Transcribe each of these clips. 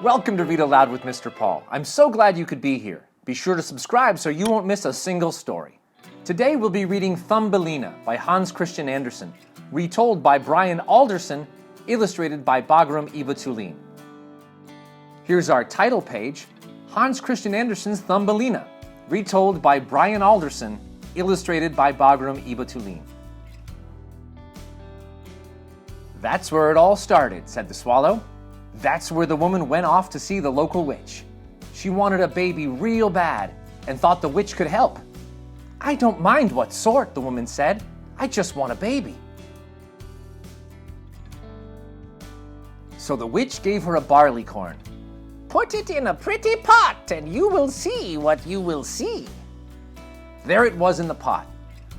Welcome to Read Aloud with Mr. Paul. I'm so glad you could be here. Be sure to subscribe so you won't miss a single story. Today we'll be reading Thumbelina by Hans Christian Andersen, retold by Brian Alderson, illustrated by Bagram Ibatoulline. Here's our title page, Hans Christian Andersen's Thumbelina, retold by Brian Alderson, illustrated by Bagram Ibatoulline. "That's where it all started," said the swallow. "That's where the woman went off to see the local witch. She wanted a baby real bad and thought the witch could help. 'I don't mind what sort,' the woman said. 'I just want a baby.' So the witch gave her a barley corn. 'Put it in a pretty pot and you will see what you will see.' There it was in the pot.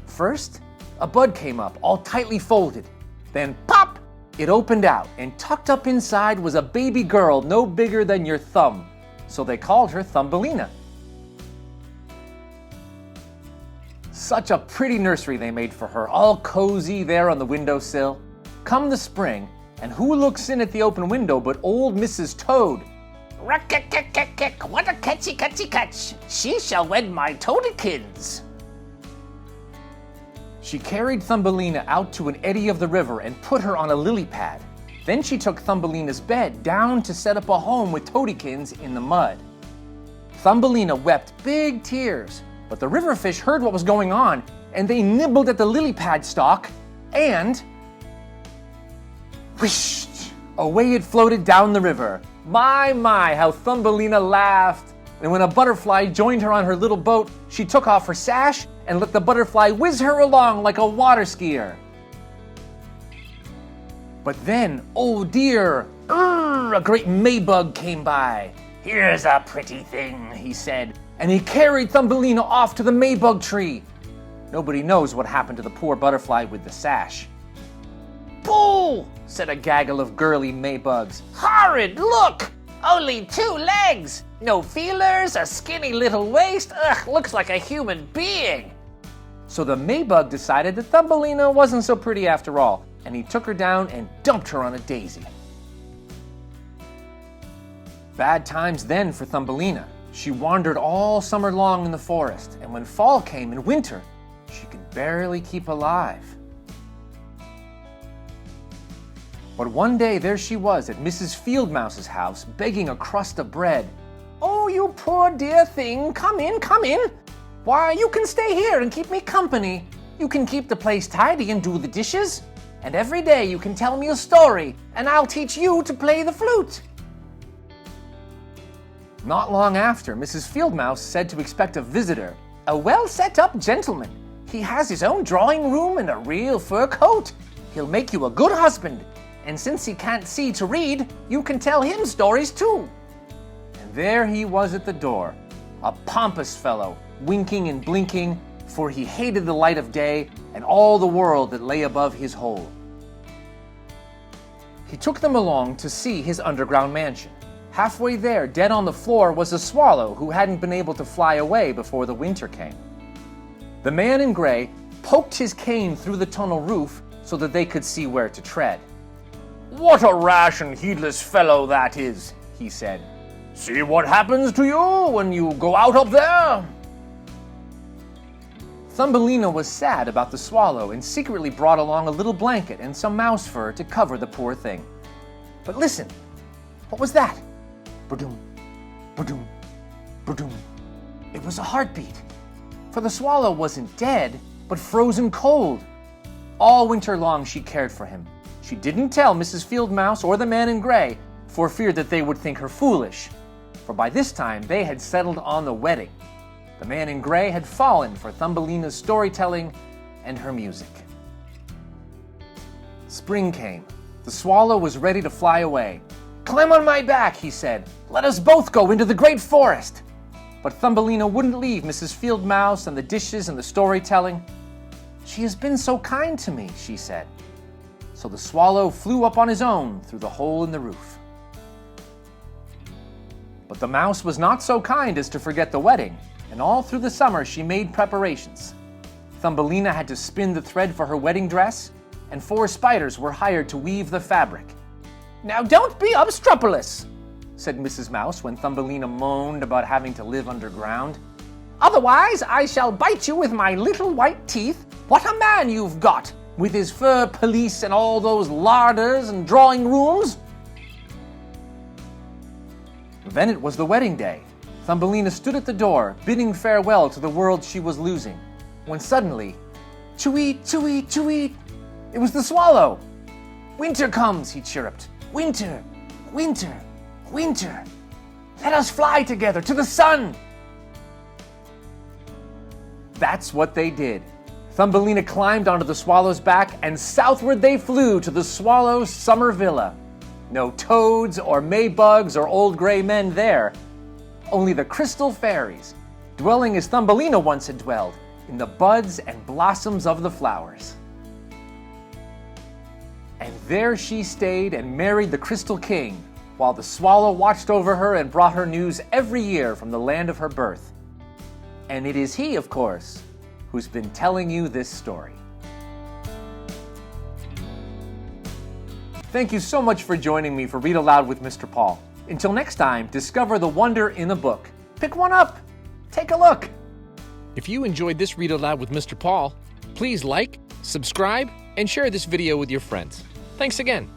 First, a bud came up, all tightly folded. Then, pop! It opened out, and tucked up inside was a baby girl no bigger than your thumb. So they called her Thumbelina. Such a pretty nursery they made for her, all cozy there on the windowsill. Come the spring, and who looks in at the open window but old Mrs. Toad? 'Ruck-kick-kick-kick-kick, what a catchy-catchy-catch! She shall wed my toadikins!' She carried Thumbelina out to an eddy of the river and put her on a lily pad. Then she took Thumbelina's bed down to set up a home with toadikins in the mud. Thumbelina wept big tears, but the river fish heard what was going on, and they nibbled at the lily pad stalk, and whoosh! Away it floated down the river. My, how Thumbelina laughed! And when a butterfly joined her on her little boat, she took off her sash and let the butterfly whiz her along like a water skier. But then, oh dear, a great Maybug came by. 'Here's a pretty thing,' he said, and he carried Thumbelina off to the Maybug tree. Nobody knows what happened to the poor butterfly with the sash. 'Pull!' said a gaggle of girly Maybugs. 'Horrid, look! Only 2 legs! No feelers, a skinny little waist. Ugh, looks like a human being!' So the Maybug decided that Thumbelina wasn't so pretty after all, and he took her down and dumped her on a daisy. Bad times then for Thumbelina. She wandered all summer long in the forest, and when fall came and winter, she could barely keep alive. But one day there she was at Mrs. Field Mouse's house, begging a crust of bread. 'Oh, you poor dear thing, come in, come in. Why, you can stay here and keep me company. You can keep the place tidy and do the dishes. And every day you can tell me a story, and I'll teach you to play the flute.' Not long after, Mrs. Field Mouse said to expect a visitor, a well-set-up gentleman. He has his own drawing room and a real fur coat. He'll make you a good husband. And since he can't see to read, you can tell him stories too." And there he was at the door, a pompous fellow, winking and blinking, for he hated the light of day and all the world that lay above his hole. He took them along to see his underground mansion. Halfway there, dead on the floor, was a swallow who hadn't been able to fly away before the winter came. The man in gray poked his cane through the tunnel roof so that they could see where to tread. "What a rash and heedless fellow that is," he said. "See what happens to you when you go out up there." Thumbelina was sad about the swallow and secretly brought along a little blanket and some mouse fur to cover the poor thing. But listen, what was that? Ba-doom, ba-doom, ba-doom. It was a heartbeat. For the swallow wasn't dead, but frozen cold. All winter long she cared for him. She didn't tell Mrs. Field Mouse or the man in gray for fear that they would think her foolish, for by this time they had settled on the wedding. The man in gray had fallen for Thumbelina's storytelling and her music. Spring came. The swallow was ready to fly away. "Climb on my back," he said. "Let us both go into the great forest." But Thumbelina wouldn't leave Mrs. Field Mouse and the dishes and the storytelling. "She has been so kind to me," she said. So the swallow flew up on his own through the hole in the roof. But the mouse was not so kind as to forget the wedding, and all through the summer she made preparations. Thumbelina had to spin the thread for her wedding dress, and 4 spiders were hired to weave the fabric. "Now don't be obstropolous," said Mrs. Mouse when Thumbelina moaned about having to live underground. "Otherwise I shall bite you with my little white teeth. What a man you've got, with his fur police and all those larders and drawing rooms." Then it was the wedding day. Thumbelina stood at the door, bidding farewell to the world she was losing, when suddenly, choo-eet, choo-eet, choo-eet, it was the swallow. "Winter comes," he chirruped. "Winter, winter, winter. Let us fly together to the sun." That's what they did. Thumbelina climbed onto the swallow's back, and southward they flew to the swallow's summer villa. No toads or maybugs or old gray men there. Only the crystal fairies, dwelling as Thumbelina once had dwelled, in the buds and blossoms of the flowers. And there she stayed and married the Crystal King, while the swallow watched over her and brought her news every year from the land of her birth. And it is he, of course, who's been telling you this story. Thank you so much for joining me for Read Aloud with Mr. Paul. Until next time, discover the wonder in a book. Pick one up. Take a look. If you enjoyed this Read Aloud with Mr. Paul, please like, subscribe, and share this video with your friends. Thanks again.